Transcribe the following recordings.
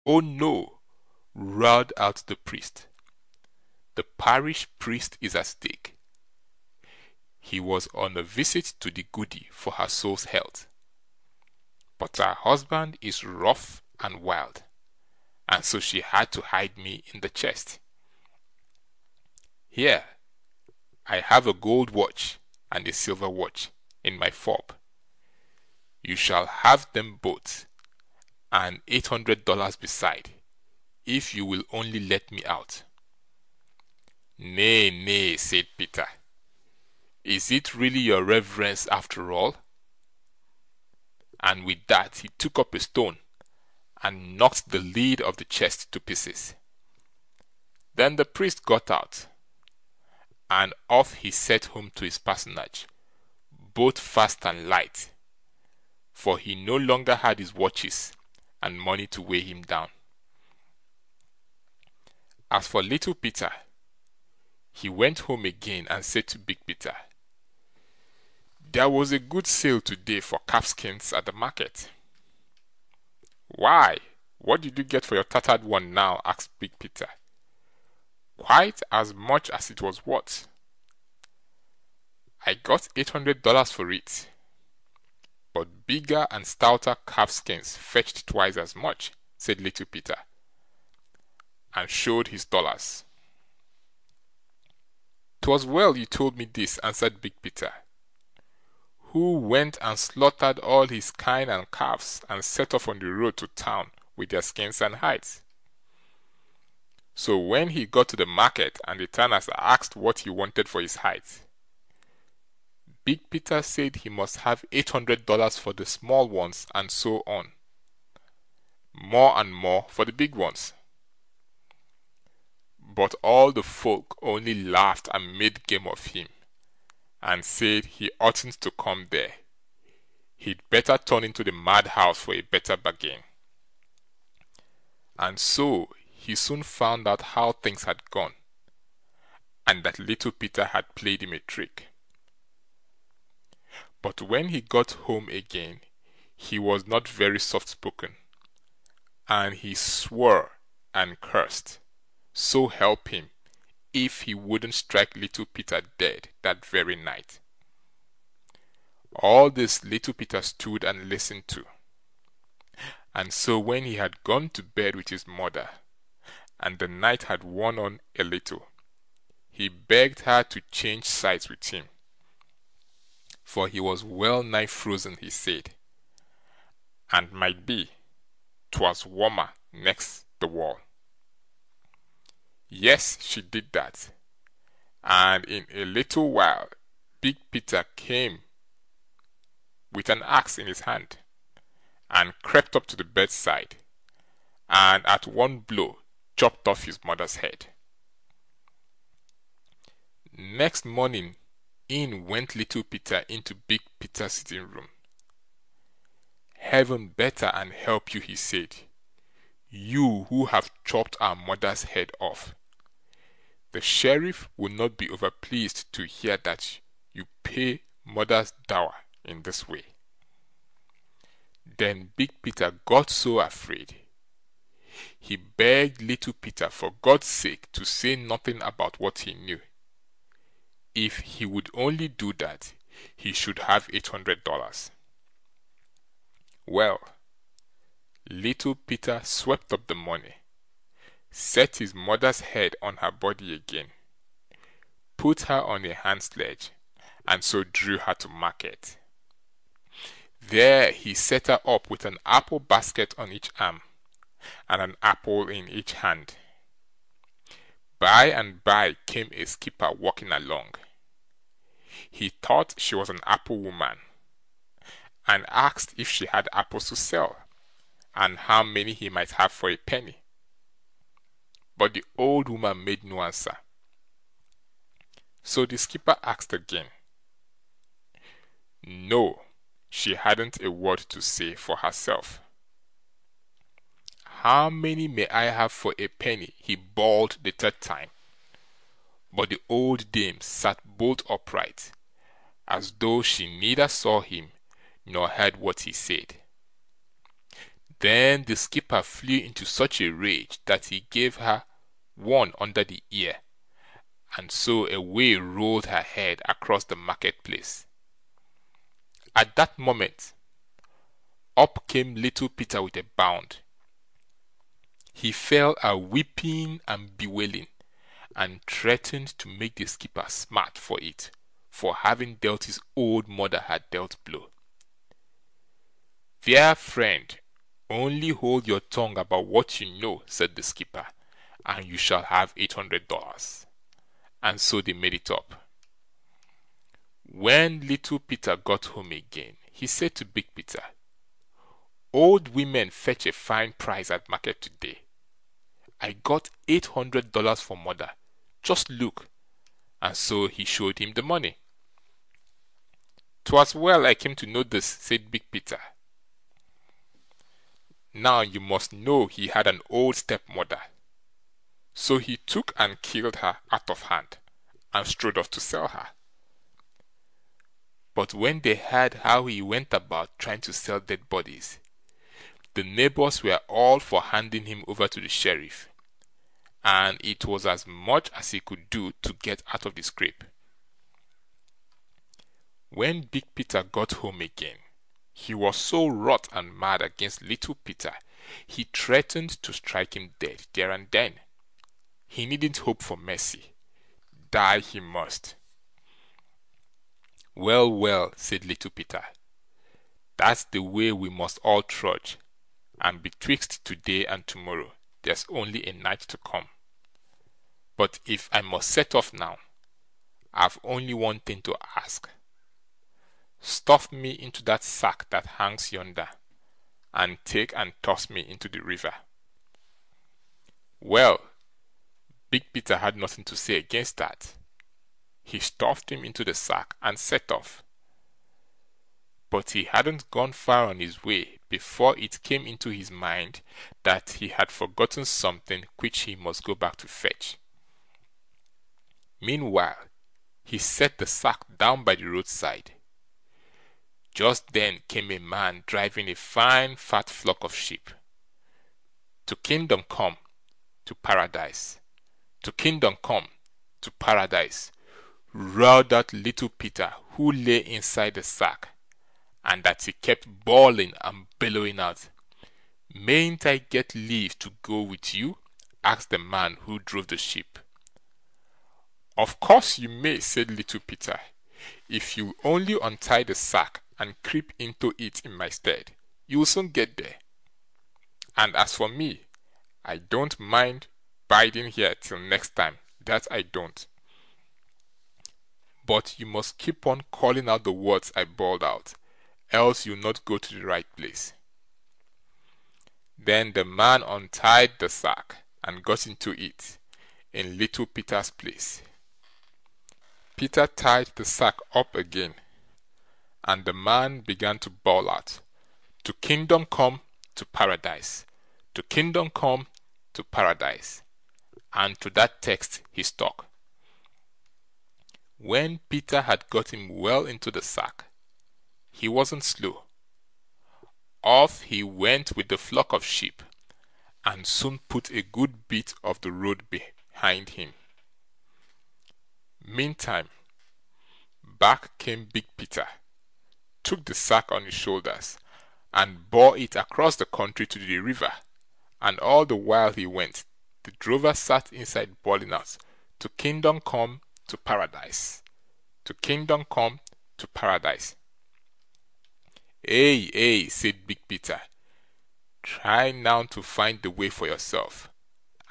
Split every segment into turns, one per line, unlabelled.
"Oh no!" roared out the priest. "The parish priest is at stake. He was on a visit to the goody for her soul's health, but her husband is rough and wild, and so she had to hide me in the chest. Here, I have a gold watch and a silver watch in my fob. You shall have them both, and $800 beside, if you will only let me out." "Nay, nay", said Peter, "is it really your reverence after all?" And with that he took up a stone and knocked the lid of the chest to pieces. Then the priest got out, and off he set home to his parsonage, both fast and light, for he no longer had his watches and money to weigh him down. As for little Peter, he went home again and said to Big Peter, "There was a good sale today for calfskins at the market." "Why, what did you get for your tattered one now?" asked Big Peter. "Quite as much as it was worth. I got $800 for it, but bigger and stouter calfskins fetched twice as much", said little Peter, and showed his dollars. "'Twas well you told me this", answered Big Peter, who went and slaughtered all his kine and calves, and set off on the road to town with their skins and hides. So when he got to the market, and the tanners asked what he wanted for his hides, Big Peter said he must have $800 for the small ones, and so on, more and more for the big ones. But all the folk only laughed and made game of him, and said he oughtn't to come there. He'd better turn into the madhouse for a better bargain. And so he soon found out how things had gone, and that little Peter had played him a trick. But when he got home again, he was not very soft-spoken, and he swore and cursed, so help him, if he wouldn't strike little Peter dead that very night. All this little Peter stood and listened to, and so when he had gone to bed with his mother, and the night had worn on a little, he begged her to change sides with him, for he was well nigh frozen, he said, and might be 'twas warmer next the wall. Yes, she did that, and in a little while Big Peter came with an axe in his hand, and crept up to the bedside, and at one blow chopped off his mother's head. Next morning in went little Peter into Big Peter's sitting room. "Heaven better and help you", he said, "you who have chopped our mother's head off. The sheriff will not be overpleased to hear that you pay mother's dower in this way." Then Big Peter got so afraid, he begged little Peter for God's sake to say nothing about what he knew. If he would only do that, he should have $800. Well, little Peter swept up the money, set his mother's head on her body again, put her on a hand sledge, and so drew her to market. There he set her up with an apple basket on each arm, and an apple in each hand. By and by came a skipper walking along. He thought she was an apple woman, and asked if she had apples to sell, and how many he might have for a penny. But the old woman made no answer. So the skipper asked again. No, she hadn't a word to say for herself. "How many may I have for a penny?" he bawled the third time. But the old dame sat bolt upright, as though she neither saw him nor heard what he said. Then the skipper flew into such a rage that he gave her one under the ear, and so away rolled her head across the market-place. At that moment, up came little Peter with a bound. He fell a weeping and bewailing, and threatened to make the skipper smart for it, for having dealt his old mother a dealt blow. "Dear friend, only hold your tongue about what you know," said the skipper, "and you shall have $800. And so they made it up. When little Peter got home again, he said to Big Peter, "Old women fetch a fine price at market today. I got $800 for mother. Just look." And so he showed him the money. "'Twas well I came to know this," said Big Peter. Now you must know he had an old stepmother. So he took and killed her out of hand, and strode off to sell her. But when they heard how he went about trying to sell dead bodies, the neighbors were all for handing him over to the sheriff, and it was as much as he could do to get out of the scrape. When Big Peter got home again, he was so wroth and mad against little Peter, he threatened to strike him dead there and then. He needn't hope for mercy. Die he must. "Well, well," said little Peter, "that's the way we must all trudge, and betwixt today and tomorrow there's only a night to come. But if I must set off now, I've only one thing to ask. Stuff me into that sack that hangs yonder, and take and toss me into the river." Well, Big Peter had nothing to say against that. He stuffed him into the sack and set off. But he hadn't gone far on his way before it came into his mind that he had forgotten something which he must go back to fetch. Meanwhile, he set the sack down by the roadside. Just then came a man driving a fine fat flock of sheep. To kingdom come, to paradise. To kingdom come, to paradise, roared out little Peter, who lay inside the sack, and that he kept bawling and bellowing out. "Mayn't I get leave to go with you?" asked the man who drove the sheep. "Of course you may," said little Peter, "if you only untie the sack and creep into it in my stead. You'll soon get there. And as for me, I don't mind biding here till next time, that I don't. But you must keep on calling out the words I bawled out, else you'll not go to the right place." Then the man untied the sack and got into it, in little Peter's place. Peter tied the sack up again, and the man began to bawl out, "To kingdom come, to paradise. To kingdom come, to paradise." And to that text he stuck. When Peter had got him well into the sack, he wasn't slow. Off he went with the flock of sheep, and soon put a good bit of the road behind him. Meantime, back came Big Peter, took the sack on his shoulders, and bore it across the country to the river, and all the while he went, the drover sat inside bawling out, "To kingdom come, to paradise. To kingdom come, to paradise." "Ay, ay," said Big Peter, "try now to find the way for yourself,"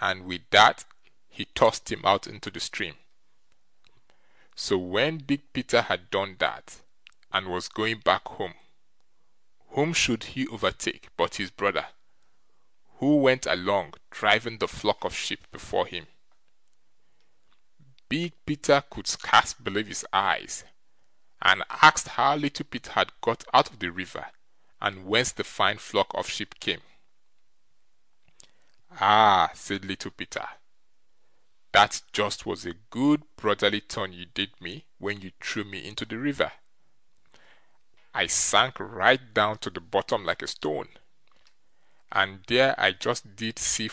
and with that he tossed him out into the stream. So when Big Peter had done that, and was going back home, whom should he overtake but his brother, who went along driving the flock of sheep before him. Big Peter could scarce believe his eyes, and asked how little Peter had got out of the river, and whence the fine flock of sheep came. "Ah," said little Peter, "that just was a good brotherly turn you did me when you threw me into the river. I sank right down to the bottom like a stone, and there I just did see